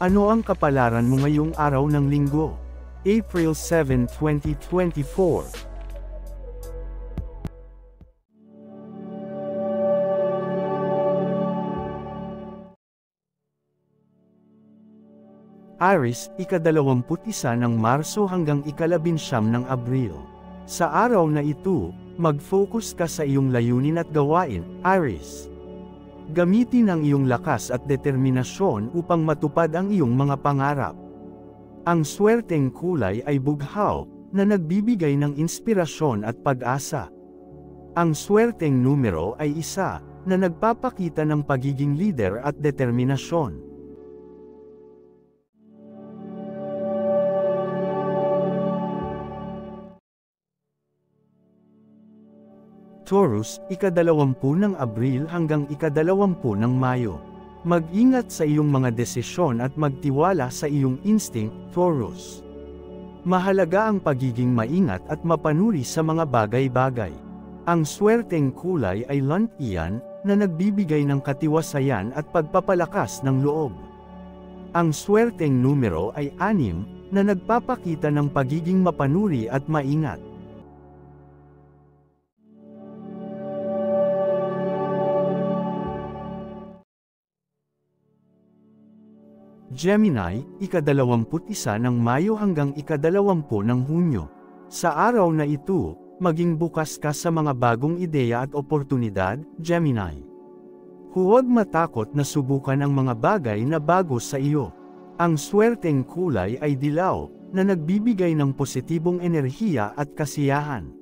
Ano ang kapalaran mo ngayong araw ng Linggo? April 7, 2024. Aries, ika-21 ng Marso hanggang ika-19 ng Abril. Sa araw na ito, mag-focus ka sa iyong layunin at gawain, Aries. Gamitin ang iyong lakas at determinasyon upang matupad ang iyong mga pangarap. Ang swerteng kulay ay bughaw, na nagbibigay ng inspirasyon at pag-asa. Ang swerteng numero ay 1, na nagpapakita ng pagiging leader at determinasyon. Taurus, ika-20 ng Abril hanggang ika-20 ng Mayo. Mag-ingat sa iyong mga desisyon at magtiwala sa iyong instinct, Taurus. Mahalaga ang pagiging maingat at mapanuri sa mga bagay-bagay. Ang swerteng kulay ay lantian, na nagbibigay ng katiwasayan at pagpapalakas ng loob. Ang swerteng numero ay 6, na nagpapakita ng pagiging mapanuri at maingat. Gemini, ika-21 ng Mayo hanggang ika-20 ng Hunyo. Sa araw na ito, maging bukas ka sa mga bagong ideya at oportunidad, Gemini. Huwag matakot na subukan ang mga bagay na bago sa iyo. Ang swerteng kulay ay dilaw, na nagbibigay ng positibong enerhiya at kasiyahan.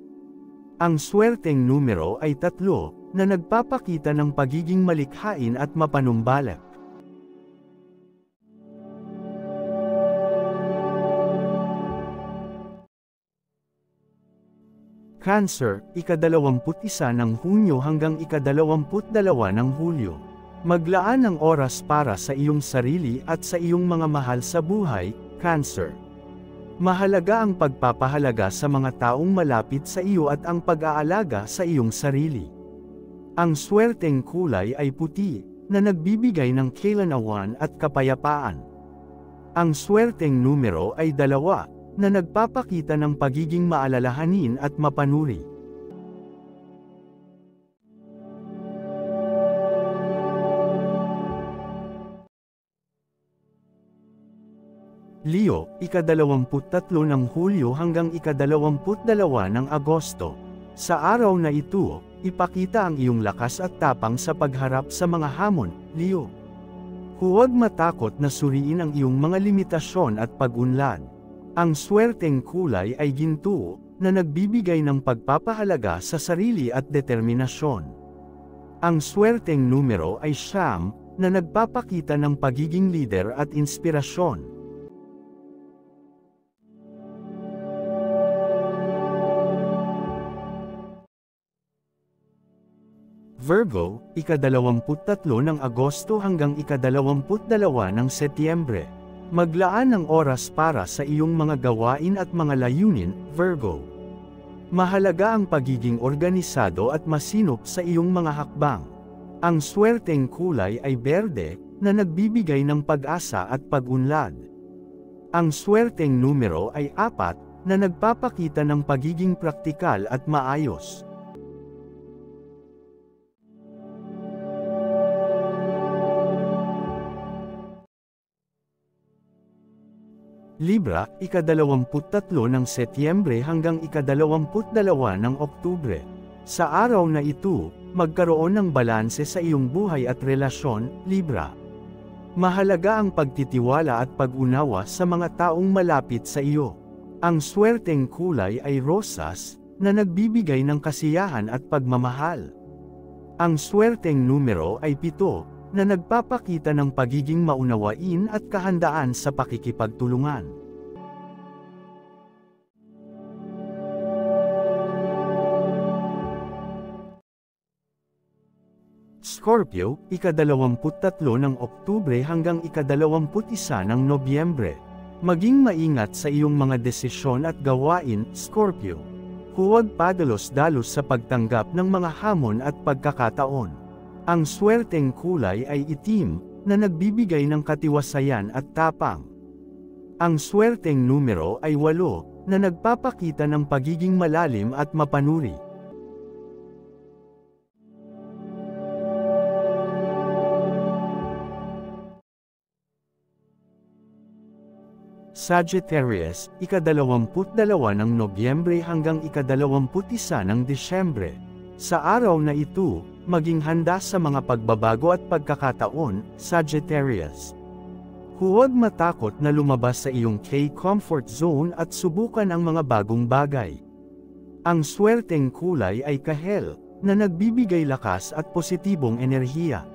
Ang swerteng numero ay 3, na nagpapakita ng pagiging malikhain at mapanumbalik. Cancer, ika-21 ng Hunyo hanggang ika-22 ng Hulyo. Maglaan ng oras para sa iyong sarili at sa iyong mga mahal sa buhay, Cancer. Mahalaga ang pagpapahalaga sa mga taong malapit sa iyo at ang pag-aalaga sa iyong sarili. Ang swerteng kulay ay puti, na nagbibigay ng kailanawan at kapayapaan. Ang swerteng numero ay 2, na nagpapakita ng pagiging maalalahanin at mapanuri. Leo, ika-23 ng Hulyo hanggang ika-22 ng Agosto. Sa araw na ito, ipakita ang iyong lakas at tapang sa pagharap sa mga hamon, Leo. Huwag matakot na suriin ang iyong mga limitasyon at pag-unlad. Ang swerteng kulay ay ginto, na nagbibigay ng pagpapahalaga sa sarili at determinasyon. Ang swerteng numero ay 9, na nagpapakita ng pagiging leader at inspirasyon. Virgo, ika-23 ng Agosto hanggang ika-22 ng Setyembre. Maglaan ng oras para sa iyong mga gawain at mga layunin, Virgo. Mahalaga ang pagiging organisado at masinop sa iyong mga hakbang. Ang swerteng kulay ay berde, na nagbibigay ng pag-asa at pag-unlad. Ang swerteng numero ay 4, na nagpapakita ng pagiging praktikal at maayos. Libra, ika-23 ng Setyembre hanggang ika-22 ng Oktubre. Sa araw na ito, magkaroon ng balanse sa iyong buhay at relasyon, Libra. Mahalaga ang pagtitiwala at pag-unawa sa mga taong malapit sa iyo. Ang swerteng kulay ay rosas, na nagbibigay ng kasiyahan at pagmamahal. Ang swerteng numero ay 7, na nagpapakita ng pagiging maunawain at kahandaan sa pakikipagtulungan. Scorpio, ika-23 ng Oktubre hanggang ika-21 ng Nobyembre. Maging maingat sa iyong mga desisyon at gawain, Scorpio. Huwag padalos-dalos sa pagtanggap ng mga hamon at pagkakataon. Ang swerteng kulay ay itim, na nagbibigay ng katiwasayan at tapang. Ang swerteng numero ay 8, na nagpapakita ng pagiging malalim at mapanuri. Sagittarius, ika-22 ng Nobyembre hanggang ika-21 ng Disyembre. Sa araw na ito, maging handa sa mga pagbabago at pagkakataon, Sagittarius. Huwag matakot na lumabas sa iyong comfort zone at subukan ang mga bagong bagay. Ang swerteng kulay ay kahel, na nagbibigay lakas at positibong enerhiya.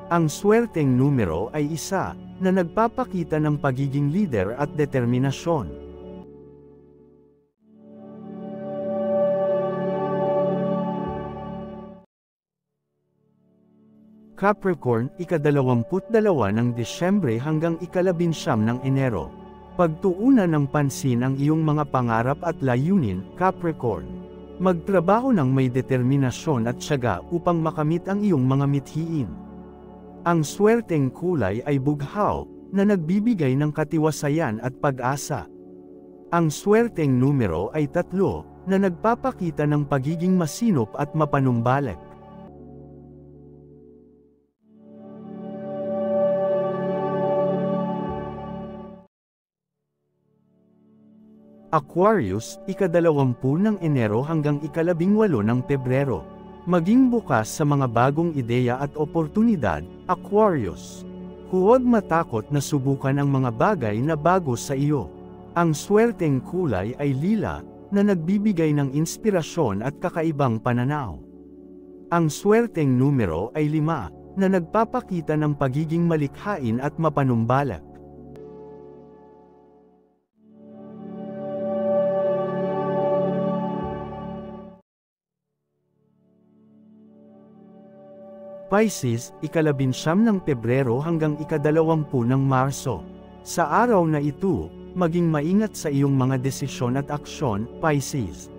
Ang swerteng numero ay 1, na nagpapakita ng pagiging leader at determinasyon. Capricorn, ika-22 ng Disyembre hanggang ika-19 ng Enero. Pagtuunan ng pansin ang iyong mga pangarap at layunin, Capricorn. Magtrabaho ng may determinasyon at tiyaga upang makamit ang iyong mga mithiin. Ang swerteng kulay ay bughaw, na nagbibigay ng katiwasayan at pag-asa. Ang swerteng numero ay 3, na nagpapakita ng pagiging masinop at mapanumbalik. Aquarius, ika-20 ng Enero hanggang ika-18 ng Pebrero. Maging bukas sa mga bagong ideya at oportunidad, Aquarius. Huwag matakot na subukan ang mga bagay na bago sa iyo. Ang swerteng kulay ay lila, na nagbibigay ng inspirasyon at kakaibang pananaw. Ang swerteng numero ay 5, na nagpapakita ng pagiging malikhain at mapanumbalik. Pisces, ika-19 ng Pebrero hanggang ika-20 ng Marso. Sa araw na ito, maging maingat sa iyong mga desisyon at aksyon, Pisces.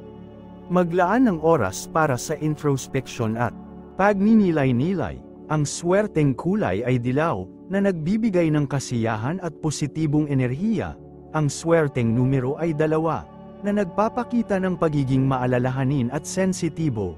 Maglaan ng oras para sa introspection at pagninilay-nilay. Ang swerteng kulay ay dilaw, na nagbibigay ng kasiyahan at positibong enerhiya. Ang swerteng numero ay 2, na nagpapakita ng pagiging maalalahanin at sensitibo.